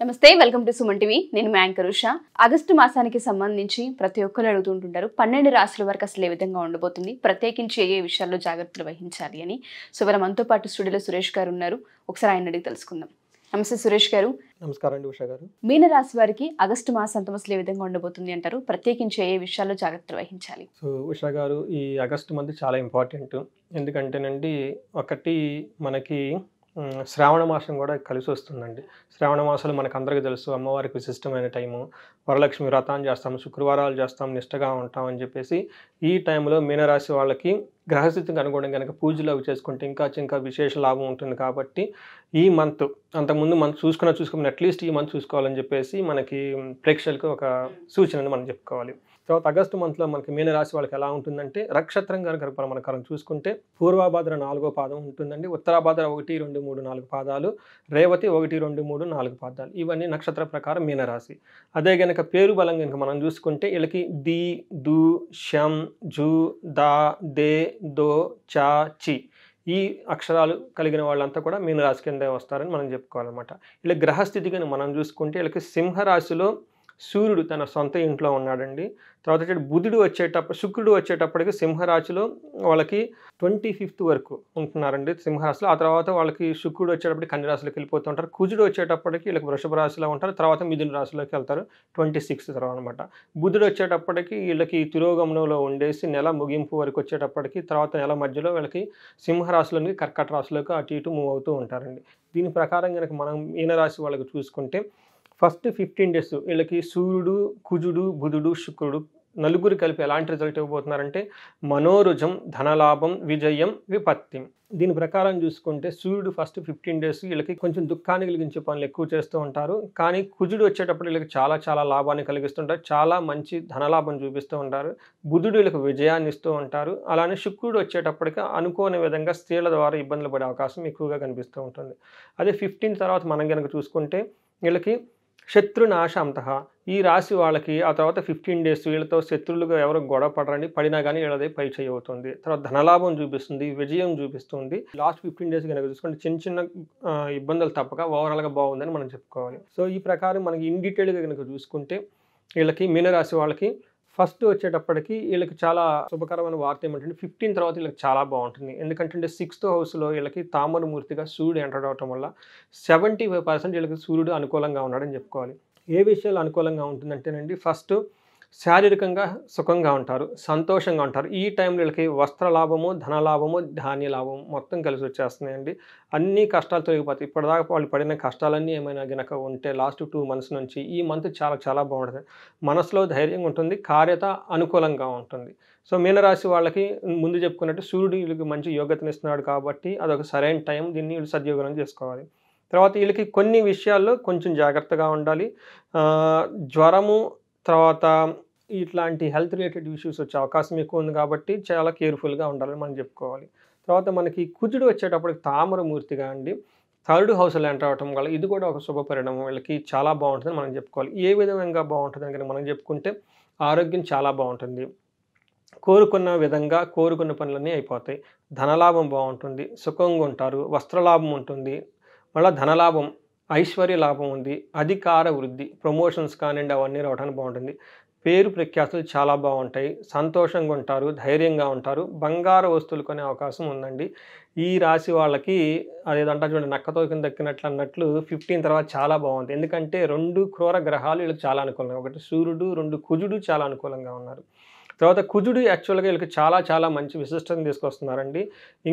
నమస్తే, welcome to Suman TV. నేను మీ anchor Usha. August మాసానికి సంబంధించి ప్రతి ఒక్కరు అడుగుతుంటారు 12 రాశుల వరకు అసలు ఏ విధంగా ఉండబోతుంది, ప్రత్యేకించి ఏ విషయాల్లో జాగ్రత్తలు వహించాలి అని. సో ఇవాళ మనతో పాటు స్టూడియోలో సురేష్ గారు ఉన్నారు. ఒకసారి ఆయన అడిగి తెలుసుకుందాం. నమస్తే సురేష్ గారు. నమస్కారం అండి ఉషా గారు. మీన రాశి వారికి ఆగస్టు మాసాంతం అసలు ఏ విధంగా ఉండబోతుంది అంటారు, ప్రత్యేకించి ఏ విషయాల్లో జాగ్రత్తలు వహించాలి? సో ఉషా గారు, ఈ ఆగస్టు మంత్ చాలా ఇంపార్టెంట్. ఎందుకంటేనండి, ఒకటి మనకి శ్రావణ మాసం కూడా కలిసి వస్తుందండి. శ్రావణ మాసాలు మనకు అందరికీ తెలుసు, అమ్మవారికి విశిష్టమైన టైము. వరలక్ష్మి వ్రతాన్ని చేస్తాం, శుక్రవారాలు చేస్తాం, నిష్టగా ఉంటాం అని చెప్పేసి ఈ టైంలో మీనరాశి వాళ్ళకి గ్రహస్థితికి అనుగుణంగా కనుక పూజలు అవి చేసుకుంటే ఇంకా విశేష లాభం ఉంటుంది. కాబట్టి ఈ మంత్, అంతకుముందు మనం చూసుకుని అట్లీస్ట్ ఈ మంత్ చూసుకోవాలని చెప్పేసి మనకి ప్రేక్షకులకు ఒక సూచనని మనం చెప్పుకోవాలి. తర్వాత ఆగస్టు మంత్లో మనకి మీనరాశి వాళ్ళకి ఎలా ఉంటుందంటే, నక్షత్రం కనుక మనం చూసుకుంటే పూర్వాభాద్ర 4వ పాదం ఉంటుందండి, ఉత్తరాభాద్ర 1, 2, 3, 4 పాదాలు, రేవతి 1, 2, 3, 4 పాదాలు. ఇవన్నీ నక్షత్ర ప్రకారం మీనరాశి. అదే కనుక పేరు బలం కనుక మనం చూసుకుంటే వీళ్ళకి ది, దు, షం, జు, దా, దే, దో, చా, చి ఈ అక్షరాలు కలిగిన వాళ్ళంతా కూడా మీనరాశి కిందే వస్తారని మనం చెప్పుకోవాలన్నమాట. ఇలా గ్రహస్థితి కనుక మనం చూసుకుంటే వీళ్ళకి సింహరాశిలో సూర్యుడు తన సొంత ఇంట్లో ఉన్నాడండి. తర్వాత శుక్రుడు వచ్చేటప్పటికి సింహరాశిలో వాళ్ళకి 25th వరకు ఉంటున్నారండి సింహరాశిలో. ఆ తర్వాత వాళ్ళకి శుక్రుడు వచ్చేటప్పటికి కన్యరాశిలోకి వెళ్ళిపోతూ ఉంటారు. కుజుడు వచ్చేటప్పటికి వీళ్ళకి వృషభ రాశిలో ఉంటారు. తర్వాత మిథున రాశిలోకి వెళ్తారు 26th తర్వాత అనమాట. బుధుడు వచ్చేటప్పటికి వీళ్ళకి తిరోగమనంలో ఉండేసి నెల ముగింపు వరకు వచ్చేటప్పటికి, తర్వాత నెల మధ్యలో వీళ్ళకి సింహరాశిలోని కర్కట రాశిలోకి అటు ఇటు మూవ్ అవుతూ ఉంటారండి. దీని ప్రకారం కనుక మనం మీనరాశి వాళ్ళకి చూసుకుంటే ఫస్ట్ 15 days వీళ్ళకి సూర్యుడు, కుజుడు, బుధుడు, శుక్రుడు నలుగురు కలిపి ఎలాంటి రిజల్ట్ ఇవ్వబోతున్నారంటే మనోరుజం, ధనలాభం, విజయం, విపత్తి. దీని ప్రకారం చూసుకుంటే సూర్యుడు ఫస్ట్ 15 days వీళ్ళకి కొంచెం దుఃఖాన్ని కలిగించే పనులు ఎక్కువ చేస్తూ ఉంటారు. కానీ కుజుడు వచ్చేటప్పుడు వీళ్ళకి చాలా లాభాన్ని కలిగిస్తుంటారు, చాలా మంచి ధనలాభం చూపిస్తూ ఉంటారు. బుధుడు వీళ్ళకి విజయాన్ని ఇస్తూ ఉంటారు. అలానే శుక్రుడు వచ్చేటప్పటికి అనుకోని విధంగా స్త్రీల ద్వారా ఇబ్బందులు పడే అవకాశం ఎక్కువగా కనిపిస్తూ ఉంటుంది. అదే 15 తర్వాత మనం కనుక చూసుకుంటే వీళ్ళకి శత్రునాశాంతః, ఈ రాశి వాళ్ళకి ఆ తర్వాత 15 days వీళ్ళతో శత్రువులుగా ఎవరు గొడవ పడరండి, పడినా కానీ వీళ్ళదే పై చేయి అవుతుంది. తర్వాత ధనలాభం చూపిస్తుంది, విజయం చూపిస్తుంది. లాస్ట్ 15 days కనుక చూసుకుంటే చిన్న ఇబ్బందులు తప్పక ఓవరాల్గా బాగుందని మనం చెప్పుకోవాలి. సో ఈ ప్రకారం మనకి ఇన్ డీటెయిల్గా కనుక చూసుకుంటే వీళ్ళకి మీనరాశి వాళ్ళకి ఫస్ట్ వచ్చేటప్పటికి వీళ్ళకి చాలా శుభకరమైన వార్త ఏమంటే 15 తర్వాత వీళ్ళకి చాలా బాగుంటుంది. ఎందుకంటే 6th హౌస్లో వీళ్ళకి తామరమూర్తిగా సూర్యుడు ఎంటర్ అవటం వల్ల 75% వీళ్ళకి సూర్యుడు అనుకూలంగా ఉన్నాడని చెప్పుకోవాలి. ఏ విషయాలు అనుకూలంగా ఉంటుందంటేనండి, ఫస్ట్ శారీరకంగా సుఖంగా ఉంటారు, సంతోషంగా ఉంటారు. ఈ టైంలో వీళ్ళకి వస్త్ర లాభము, ధనలాభము, ధాన్య లాభము మొత్తం కలిసి వచ్చేస్తున్నాయండి. అన్ని కష్టాలు తొలగిపోతాయి. ఇప్పటిదాకా వాళ్ళు పడిన కష్టాలన్నీ ఏమైనా గనక ఉంటే లాస్ట్ 2 months నుంచి ఈ మంత్ చాలా బాగుంటుంది. మనసులో ధైర్యంగా ఉంటుంది, కార్యత అనుకూలంగా ఉంటుంది. సో మీనరాశి వాళ్ళకి ముందు చెప్పుకున్నట్టు సూర్యుడు వీళ్ళకి మంచి యోగ్యతనిస్తున్నాడు కాబట్టి అదొక సరైన టైం, దీన్ని వీళ్ళు సద్వినియోగం చేసుకోవాలి. తర్వాత వీళ్ళకి కొన్ని విషయాల్లో కొంచెం జాగ్రత్తగా ఉండాలి. జ్వరము, తర్వాత ఇట్లాంటి హెల్త్ రిలేటెడ్ ఇష్యూస్ వచ్చే అవకాశం ఎక్కువ ఉంది కాబట్టి చాలా కేర్ఫుల్గా ఉండాలని మనం చెప్పుకోవాలి. తర్వాత మనకి కుజుడు వచ్చేటప్పటికి తామరమూర్తిగా అండి 3rd హౌస్లో ఎంటర్ అవటం వల్ల ఇది కూడా ఒక శుభ పరిణామం, వీళ్ళకి చాలా బాగుంటుందని మనం చెప్పుకోవాలి. ఏ విధంగా బాగుంటుందని కనుక మనం చెప్పుకుంటే ఆరోగ్యం చాలా బాగుంటుంది, కోరుకున్న విధంగా కోరుకున్న పనులన్నీ అయిపోతాయి, ధనలాభం బాగుంటుంది, సుఖంగా ఉంటారు, వస్త్రలాభం ఉంటుంది, మళ్ళీ ధనలాభం, ఐశ్వర్య లాభం ఉంది, అధికార వృద్ధి, ప్రమోషన్స్ కానివ్వండి అవన్నీ రావడానికి బాగుంటుంది, పేరు ప్రఖ్యాతులు చాలా బాగుంటాయి, సంతోషంగా ఉంటారు, ధైర్యంగా ఉంటారు, బంగారు వస్తువులు కొనే అవకాశం ఉందండి. ఈ రాశి వాళ్ళకి అదేదంటా చూడండి, నక్కతో కింద దక్కినట్లు అన్నట్లు 15 తర్వాత చాలా బాగుంది. ఎందుకంటే 2 క్రూర గ్రహాలు వీళ్ళకి చాలా అనుకూలంగా, ఒకటి సూర్యుడు, 2 కుజుడు చాలా అనుకూలంగా ఉన్నారు. తర్వాత కుజుడు యాక్చువల్గా వీళ్ళకి చాలా మంచి విశిష్టతను తీసుకొస్తున్నారండి.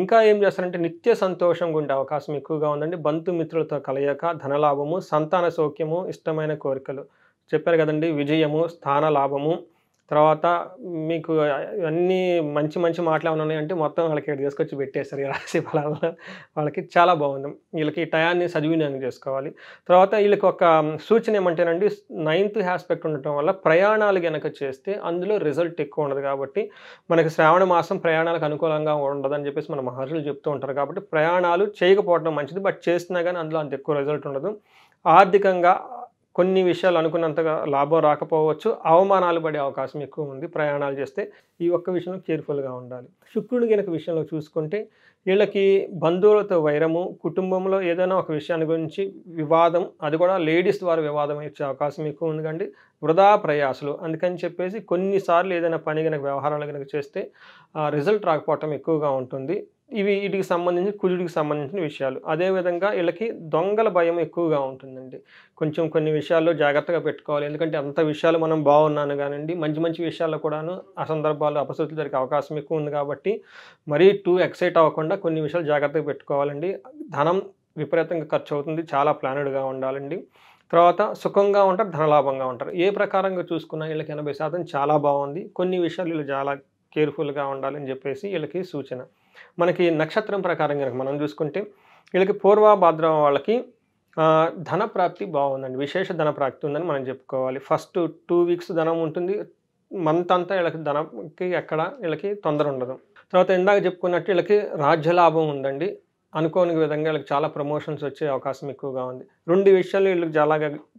ఇంకా ఏం చేస్తారంటే నిత్య సంతోషంగా ఉండే అవకాశం ఎక్కువగా ఉందండి. బంధుమిత్రులతో కలయిక, ధనలాభము, సంతాన సౌఖ్యము, ఇష్టమైన కోరికలు చెప్పారు కదండి, విజయము, స్థాన లాభము. తర్వాత మీకు అన్నీ మంచి మాటలు ఏమైనా ఉన్నాయంటే మొత్తం వాళ్ళకి ఇక్కడ తీసుకొచ్చి పెట్టేస్తారు. ఈ రాశి ఫలాల్లో వాళ్ళకి చాలా బాగుంది. వీళ్ళకి టయాన్ని సద్వినియోగం చేసుకోవాలి. తర్వాత వీళ్ళకి ఒక సూచన ఏమంటేనండి, 9th ఆస్పెక్ట్ ఉండటం వల్ల ప్రయాణాలు కనుక చేస్తే అందులో రిజల్ట్ ఎక్కువ ఉండదు. కాబట్టి మనకి శ్రావణ మాసం ప్రయాణాలకు అనుకూలంగా ఉండదని చెప్పేసి మన మహర్షులు చెప్తూ ఉంటారు. కాబట్టి ప్రయాణాలు చేయకపోవడం మంచిది, బట్ చేసినా కానీ అందులో అంత ఎక్కువ రిజల్ట్ ఉండదు. ఆర్థికంగా కొన్ని విషయాలు అనుకున్నంతగా లాభం రాకపోవచ్చు, అవమానాలు పడే అవకాశం ఎక్కువ ఉంది ప్రయాణాలు చేస్తే. ఈ ఒక్క విషయంలో కేర్ఫుల్గా ఉండాలి. శుక్రుడు గనక విషయంలో చూసుకుంటే వీళ్ళకి బంధువులతో వైరము, కుటుంబంలో ఏదైనా ఒక విషయాన్ని గురించి వివాదం, అది కూడా లేడీస్ ద్వారా వివాదం వచ్చే అవకాశం ఎక్కువ ఉంది కండి. వృధా ప్రయాసలు, అందుకని చెప్పేసి కొన్నిసార్లు ఏదైనా పని కనుక వ్యవహారాలు కనుక చేస్తే రిజల్ట్ రాకపోవటం ఎక్కువగా ఉంటుంది. వీటికి సంబంధించి కుజుడికి సంబంధించిన విషయాలు. అదేవిధంగా వీళ్ళకి దొంగల భయం ఎక్కువగా ఉంటుందండి. కొంచెం కొన్ని విషయాల్లో జాగ్రత్తగా పెట్టుకోవాలి. ఎందుకంటే అంత విషయాలు మనం బాగున్నాను కానివ్వండి, మంచి మంచి విషయాల్లో కూడాను ఆ సందర్భాల్లో అపశృతులు జరిగే అవకాశం ఎక్కువ ఉంది కాబట్టి మరీ టూ ఎక్సైట్ అవ్వకుండా కొన్ని విషయాలు జాగ్రత్తగా పెట్టుకోవాలండి. ధనం విపరీతంగా ఖర్చు అవుతుంది, చాలా ప్లానెడ్గా ఉండాలండి. తర్వాత సుఖంగా ఉంటారు, ధనలాభంగా ఉంటారు. ఏ ప్రకారంగా చూసుకున్నా వీళ్ళకి 80% చాలా బాగుంది. కొన్ని విషయాలు వీళ్ళు చాలా కేర్ఫుల్గా ఉండాలని చెప్పేసి వీళ్ళకి సూచన. మనకి నక్షత్రం ప్రకారం కనుక మనం చూసుకుంటే వీళ్ళకి పూర్వ భాద్రవ వాళ్ళకి ధన ప్రాప్తి బాగుందండి. విశేష ధన ప్రాప్తి ఉందని మనం చెప్పుకోవాలి. ఫస్ట్ 2 వీక్స్ ధనం ఉంటుంది. మంత్ అంతా వీళ్ళకి ధనంకి ఎక్కడ వీళ్ళకి తొందర ఉండదు. తర్వాత ఇందాక చెప్పుకున్నట్టు వీళ్ళకి రాజ్యలాభం ఉందండి. అనుకోని విధంగా వీళ్ళకి చాలా ప్రమోషన్స్ వచ్చే అవకాశం ఎక్కువగా ఉంది. 2 విషయాలు వీళ్ళకి చాలా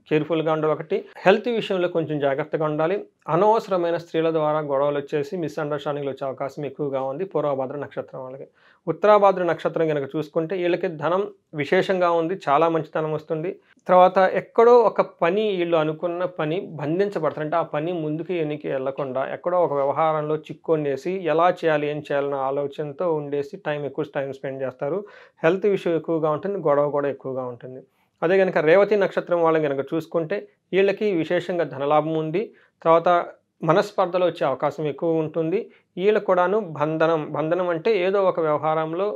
కేర్ఫుల్గా ఉండాలి. ఒకటి, హెల్త్ విషయంలో కొంచెం జాగ్రత్తగా ఉండాలి. అనవసరమైన స్త్రీల ద్వారా గొడవలు వచ్చేసి మిస్అండర్స్టాండింగ్లు వచ్చే అవకాశం ఎక్కువగా ఉంది పూర్వభాద్ర నక్షత్రం వాళ్ళకి. ఉత్తరాభాద్ర నక్షత్రం కనుక చూసుకుంటే వీళ్ళకి ధనం విశేషంగా ఉంది, చాలా మంచి ధనం వస్తుంది. తర్వాత ఎక్కడో ఒక పని, వీళ్ళు అనుకున్న పని బంధించబడతారు. అంటే ఆ పని ముందుకు ఎన్నికి వెళ్లకుండా ఎక్కడో ఒక వ్యవహారంలో చిక్కొండేసి ఎలా చేయాలి, ఏం చేయాలన్న ఆలోచనతో ఉండేసి ఎక్కువ టైం స్పెండ్ చేస్తారు. హెల్త్ విషయం ఎక్కువగా ఉంటుంది, గొడవ కూడా ఎక్కువగా ఉంటుంది. అదే కనుక రేవతి నక్షత్రం వాళ్ళని కనుక చూసుకుంటే వీళ్ళకి విశేషంగా ధనలాభం ఉంది. తర్వాత మనస్పర్ధలు వచ్చే అవకాశం ఎక్కువ ఉంటుంది. వీళ్ళకు కూడాను బంధనం అంటే ఏదో ఒక వ్యవహారంలో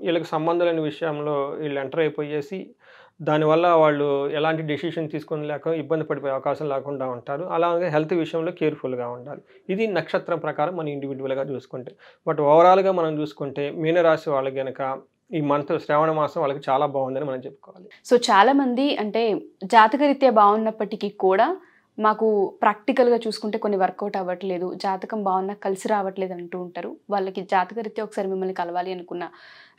వీళ్ళకి సంబంధం లేని విషయంలో వీళ్ళు ఎంటర్ అయిపోయేసి దానివల్ల వాళ్ళు ఎలాంటి డెసిషన్ తీసుకొని లేక ఇబ్బంది పడిపోయే అవకాశం లేకుండా ఉంటారు. అలాగే హెల్త్ విషయంలో కేర్ఫుల్గా ఉండాలి. ఇది నక్షత్రం ప్రకారం మనం ఇండివిజువల్గా చూసుకుంటే. బట్ ఓవరాల్గా మనం చూసుకుంటే మీనరాశి వాళ్ళకి కనుక ఈ మంత్ శ్రావణ మాసం వాళ్ళకి చాలా బాగుందని మనం చెప్పుకోవాలి. సో చాలా మంది అంటే జాతకరీత్యా బాగున్నప్పటికీ కూడా మాకు ప్రాక్టికల్గా చూసుకుంటే కొన్ని వర్కౌట్ అవ్వట్లేదు, జాతకం బాగున్నా కలిసి రావట్లేదు అంటూ ఉంటారు. వాళ్ళకి జాతకరీత్యా ఒకసారి మిమ్మల్ని కలవాలి అనుకున్నా,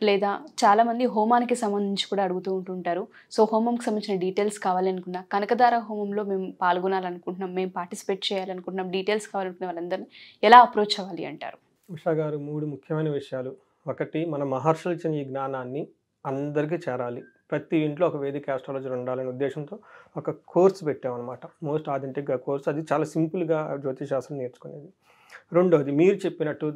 లేదా చాలామంది హోమానికి సంబంధించి కూడా అడుగుతూ ఉంటుంటారు. సో హోమంకి సంబంధించిన డీటెయిల్స్ కావాలి అనుకున్నా, కనకదార హోమంలో మేము పాల్గొనాలనుకుంటున్నాం, మేము పార్టిసిపేట్ చేయాలనుకుంటున్నాం, డీటెయిల్స్ కావాలనుకున్న వాళ్ళందరినీ ఎలా అప్రోచ్ అవ్వాలి అంటారు? ఉషా గారు, 3 ముఖ్యమైన విషయాలు. ఒకటి, మన మహర్షులు ఇచ్చిన ఈ జ్ఞానాన్ని అందరికీ చేరాలి. ప్రతి ఇంట్లో ఒక వేదిక ఆస్ట్రాలజర్ ఉండాలనే ఉద్దేశంతో ఒక కోర్స్ పెట్టామన్నమాట. మోస్ట్ ఆథెంటిక్గా కోర్స్. అది చాలా సింపుల్గా జ్యోతిషాస్త్రం నేర్చుకునేది. రెండోది, మీరు చెప్పినట్టు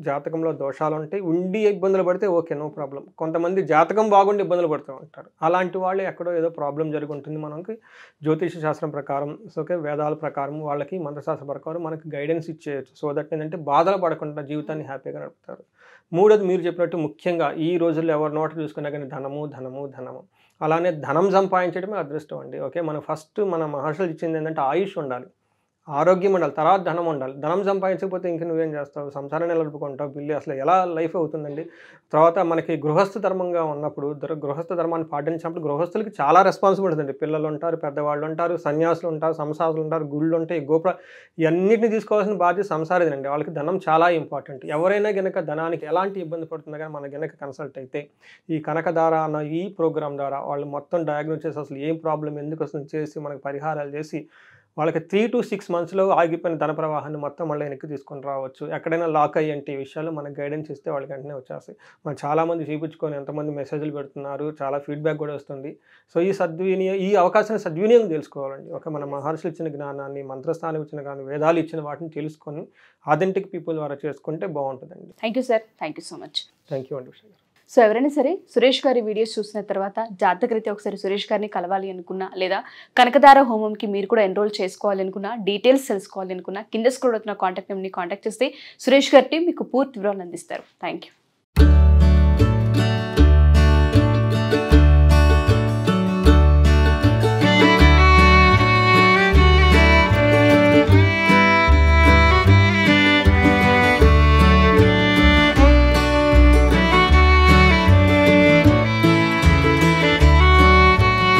జాతకంలో దోషాలు ఉంటాయి, ఉండి ఇబ్బందులు పడితే ఓకే, నో ప్రాబ్లం. కొంతమంది జాతకం బాగుండి ఇబ్బందులు పడుతూ ఉంటారు. అలాంటి వాళ్ళు ఎక్కడో ఏదో ప్రాబ్లం జరిగి ఉంటుంది. మనకి జ్యోతిష శాస్త్రం ప్రకారం, ఓకే, వేదాల ప్రకారం, వాళ్ళకి మంత్రశాస్త్ర ప్రకారం మనకి గైడెన్స్ ఇచ్చేయచ్చు. సో దట్ ఏంటంటే బాధలు పడకుండా జీవితాన్ని హ్యాపీగా నడుపుతారు. మూడోది, మీరు చెప్పినట్టు ముఖ్యంగా ఈ రోజుల్లో ఎవరి నోట చూసుకున్నా కానీ ధనము. అలానే ధనం సంపాదించడమే అదృష్టం అండి. ఓకే, మన మహర్షులు ఇచ్చింది ఏంటంటే ఆయుష్ ఉండాలి, ఆరోగ్యం ఉండాలి, తర్వాత ధనం ఉండాలి. ధనం సంపాదించకపోతే ఇంక నువ్వేం చేస్తావు? సంసారాన్ని నిలబడుకుంటావు, బిల్లు అసలు ఎలా లైఫ్ అవుతుందండి? తర్వాత మనకి గృహస్థ ధర్మంగా ఉన్నప్పుడు, గృహస్థ ధర్మాన్ని పాటించినప్పుడు గృహస్థులకి చాలా రెస్పాన్సిబిలిటీ ఉంది. పిల్లలు ఉంటారు, పెద్దవాళ్ళు ఉంటారు, సన్యాసులు ఉంటారు, సంసాసులు ఉంటారు, గుళ్ళు ఉంటాయి, ఇవన్నిటిని తీసుకోవాల్సిన బాధ్యత సంసారిదండి. వాళ్ళకి ధనం చాలా ఇంపార్టెంట్. ఎవరైనా గనక ధనానికి ఎలాంటి ఇబ్బంది పడుతుందో కానీ మన గనక కన్సల్ట్ అయితే ఈ కనకధార అన్న ఈ ప్రోగ్రామ్ ద్వారా వాళ్ళు మొత్తం డయాగ్నోస్ చేసి అసలు ఏం ప్రాబ్లం ఎందుకు వస్తుంది చేసి మనకు పరిహారాలు చేసి వాళ్ళకి 3 to 6 monthsలో ఆగిపోయిన ధన ప్రవాహాన్ని మొత్తం మళ్ళీ వెనక్కి తీసుకొని రావచ్చు. ఎక్కడైనా లాక్ అయ్యేంటి విషయాలు మనకు గైడెన్స్ ఇస్తే వాళ్ళకి వెంటనే వచ్చేస్తాయి. మనం చాలామంది చూపించుకొని ఎంతమంది మెసేజ్లు పెడుతున్నారు, చాలా ఫీడ్బ్యాక్ కూడా వస్తుంది. సో ఈ అవకాశాన్ని సద్వినియోగం తెలుసుకోవాలండి. మన మహర్షులు ఇచ్చిన జ్ఞానాన్ని, మంత్రస్థానం ఇచ్చిన జ్ఞానం, వేదాలు ఇచ్చిన వాటిని తెలుసుకొని ఆథెంటిక్ పీపుల్ ద్వారా చేసుకుంటే బాగుంటుందండి. Thank you sir, thank you so much. Thank you అండి. సో ఎవరైనా సరే సురేష్ గారి వీడియోస్ చూసిన తర్వాత జాతకరీత్యా ఒకసారి సురేష్ గారిని కలవాలి అనుకున్నా, లేదా కనకదార హోమంకి మీరు కూడా ఎన్రోల్ చేసుకోవాలి అనుకున్నా, డీటెయిల్స్ తెలుసుకోవాలి అనుకున్నా, కింద స్క్రోల్ అవుతున్న కాంటాక్ట్ నెంబర్ని కాంటాక్ట్ చేస్తే సురేష్ గారి టీం మీకు పూర్తి వివరాలు అందిస్తారు. Thank you.